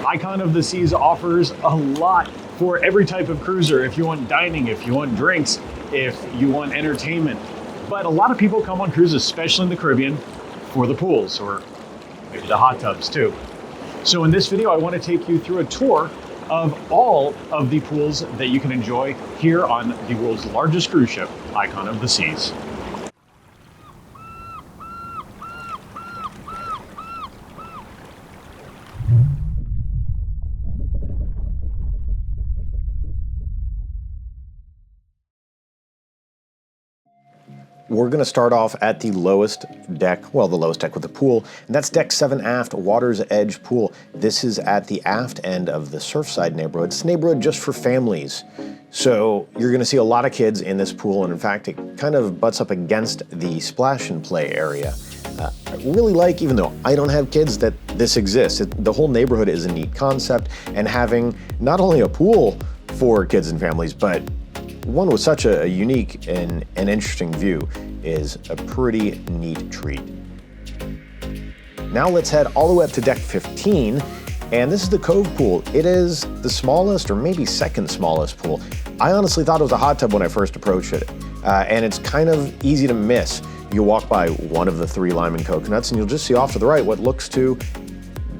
Icon of the Seas offers a lot for every type of cruiser. If you want dining, if you want drinks, if you want entertainment. But a lot of people come on cruises, especially in the Caribbean, for the pools or maybe the hot tubs too. So in this video, I want to take you through a tour of all of the pools that you can enjoy here on the world's largest cruise ship, Icon of the Seas. We're going to start off at the lowest deck, well, the lowest deck with the pool, and that's deck 7 aft, Water's Edge Pool. This is at the aft end of the Surfside neighborhood. It's a neighborhood just for families. So you're going to see a lot of kids in this pool, and in fact, it kind of butts up against the splash and play area. I really like, even though I don't have kids, that this exists. The whole neighborhood is a neat concept, and having not only a pool for kids and families, but one with such a unique and interesting view is a pretty neat treat. Now let's head all the way up to deck 15, and this is the Cove Pool. It is the smallest, or maybe second smallest pool. I honestly thought it was a hot tub when I first approached it, and it's kind of easy to miss. You walk by one of the 3 lime and coconuts, and you'll just see off to the right what looks to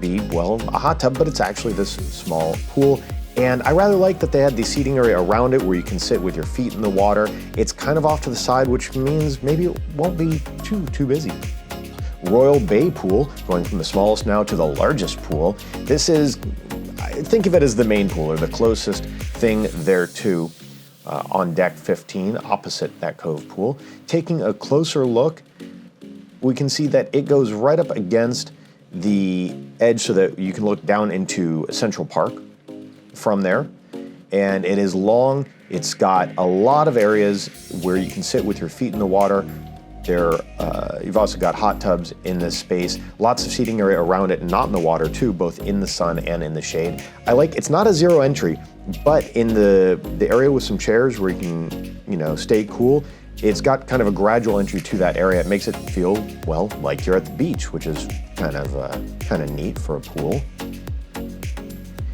be, well, a hot tub, but it's actually this small pool. And I rather like that they had the seating area around it where you can sit with your feet in the water. It's kind of off to the side, which means maybe it won't be too busy. Royal Bay Pool, going from the smallest now to the largest pool. This is, think of it as the main pool, or the closest thing there to on deck 15, opposite that Cove Pool. Taking a closer look, we can see that it goes right up against the edge so that you can look down into Central Park from there, and it is long. It's got a lot of areas where you can sit with your feet in the water. You've also got hot tubs in this space, lots of seating area around it, not in the water too, both in the sun and in the shade. I like, it's not a zero entry, but in the area with some chairs where you can, stay cool, it's got kind of a gradual entry to that area. It makes it feel, well, like you're at the beach, which is kind of neat for a pool.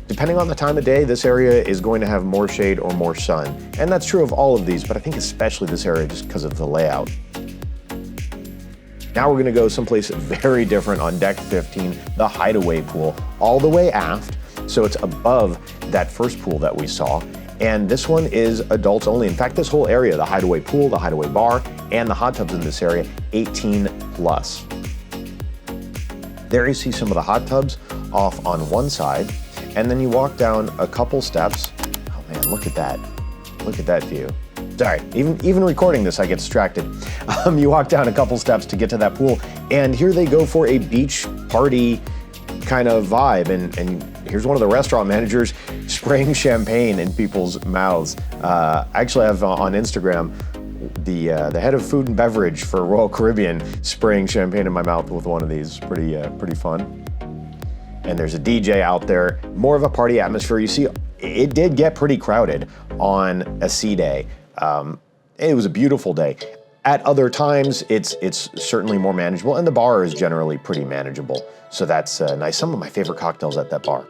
Depending on the time of day, this area is going to have more shade or more sun. And that's true of all of these, but I think especially this area just because of the layout. Now we're gonna go someplace very different on deck 15, the Hideaway Pool, all the way aft. So it's above that first pool that we saw. And this one is adults only. In fact, this whole area, the Hideaway Pool, the Hideaway Bar, and the hot tubs in this area, 18 plus. There you see some of the hot tubs off on one side. And then you walk down a couple steps. Oh man, look at that. Look at that view. Sorry, even recording this, I get distracted. You walk down a couple steps to get to that pool, and here they go for a beach party kind of vibe. And here's one of the restaurant managers spraying champagne in people's mouths. I actually have on Instagram the head of food and beverage for Royal Caribbean spraying champagne in my mouth with one of these. Pretty fun. And there's a DJ out there, more of a party atmosphere. You see, it did get pretty crowded on a sea day. It was a beautiful day. At other times, it's certainly more manageable, and the bar is generally pretty manageable. So that's nice. Some of my favorite cocktails at that bar.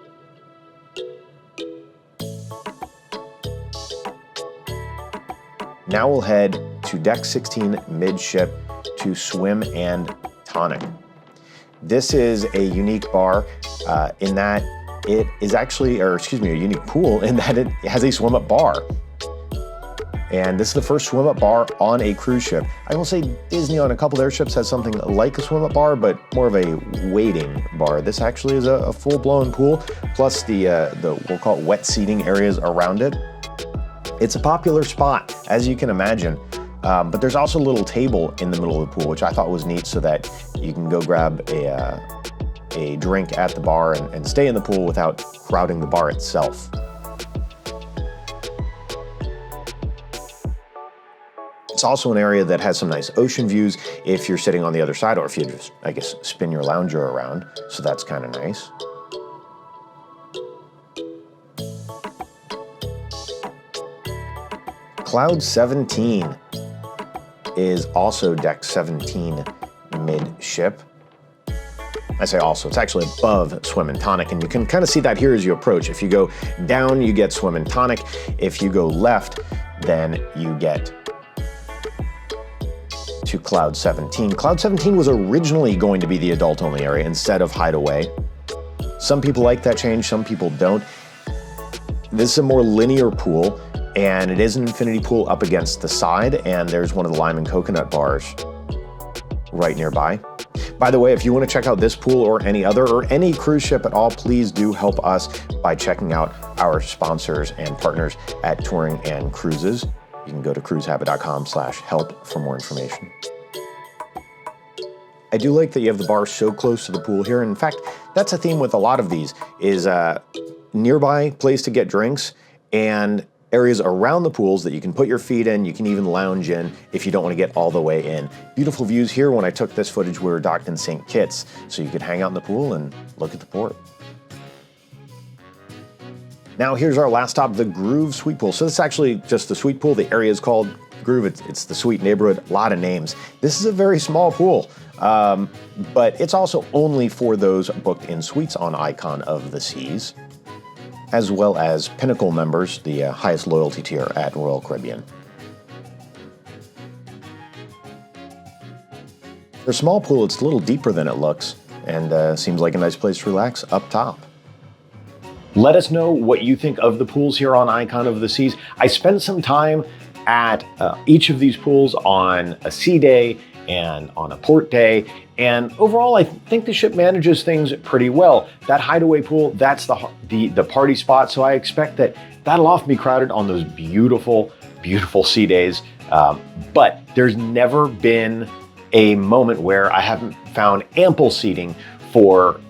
Now we'll head to deck 16 midship to Swim and Tonic. This is a unique bar in that it is actually, a unique pool in that it has a swim-up bar. And this is the first swim-up bar on a cruise ship. I will say Disney on a couple of their ships has something like a swim-up bar, but more of a waiting bar. This actually is a full-blown pool, plus the we'll call it wet seating areas around it. It's a popular spot, as you can imagine. But there's also a little table in the middle of the pool, which I thought was neat, so that you can go grab a drink at the bar and stay in the pool without crowding the bar itself. It's also an area that has some nice ocean views if you're sitting on the other side, or if you just, I guess, spin your lounger around, so that's kind of nice. Cloud 17 is also deck 17 midship. I say also, it's actually above swim and tonic, and you can kind of see that here as you approach. If you go down, you get swim and tonic. If you go left, then you get to Cloud 17. Cloud 17 was originally going to be the adult-only area instead of Hideaway. Some people like that change, some people don't. This is a more linear pool, and it is an infinity pool up against the side, and there's one of the lime and coconut bars right nearby. By the way, if you want to check out this pool or any other or any cruise ship at all, please do help us by checking out our sponsors and partners at Touring and Cruises. You can go to cruisehabit.com/help for more information. I do like that you have the bar so close to the pool here. In fact, that's a theme with a lot of these, is a nearby place to get drinks and areas around the pools that you can put your feet in. You can even lounge in if you don't want to get all the way in. Beautiful views here. When I took this footage, we were docked in St. Kitts, so you could hang out in the pool and look at the port. Now here's our last stop, the Groove Sweet Pool. So this is actually just the Sweet Pool. The area is called Groove. It's the Sweet Neighborhood, a lot of names. This is a very small pool, but it's also only for those booked in suites on Icon of the Seas, as well as Pinnacle members, the highest loyalty tier at Royal Caribbean. For a small pool, it's a little deeper than it looks, and seems like a nice place to relax up top. Let us know what you think of the pools here on Icon of the Seas. I spent some time at each of these pools on a sea day and on a port day, and overall I think the ship manages things pretty well. That Hideaway pool, that's the party spot, so I expect that that'll often be crowded on those beautiful, beautiful sea days, but there's never been a moment where I haven't found ample seating for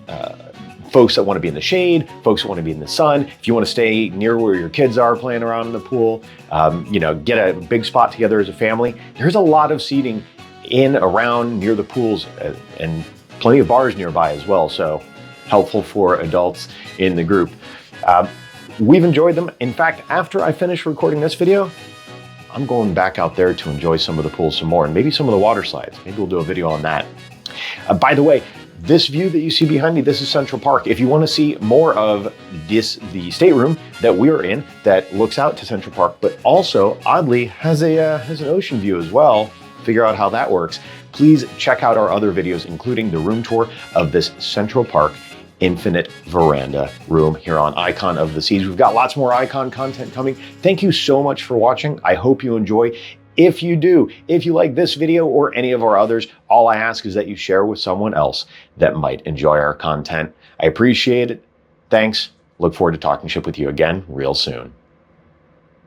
folks that want to be in the shade, folks that want to be in the sun. If you want to stay near where your kids are playing around in the pool, you know, get a big spot together as a family. There's a lot of seating in, around, near the pools, and plenty of bars nearby as well. So helpful for adults in the group. We've enjoyed them. In fact, after I finish recording this video, I'm going back out there to enjoy some of the pools some more, and maybe some of the water slides. Maybe we'll do a video on that. By the way, this view that you see behind me, this is Central Park. If you want to see more of this, the stateroom that we're in that looks out to Central Park, but also oddly has an ocean view as well, figure out how that works, please check out our other videos, including the room tour of this Central Park Infinite Veranda room here on Icon of the Seas. We've got lots more Icon content coming. Thank you so much for watching. I hope you enjoy. If you do, if you like this video or any of our others, all I ask is that you share with someone else that might enjoy our content. I appreciate it. Thanks. Look forward to talking ship with you again real soon.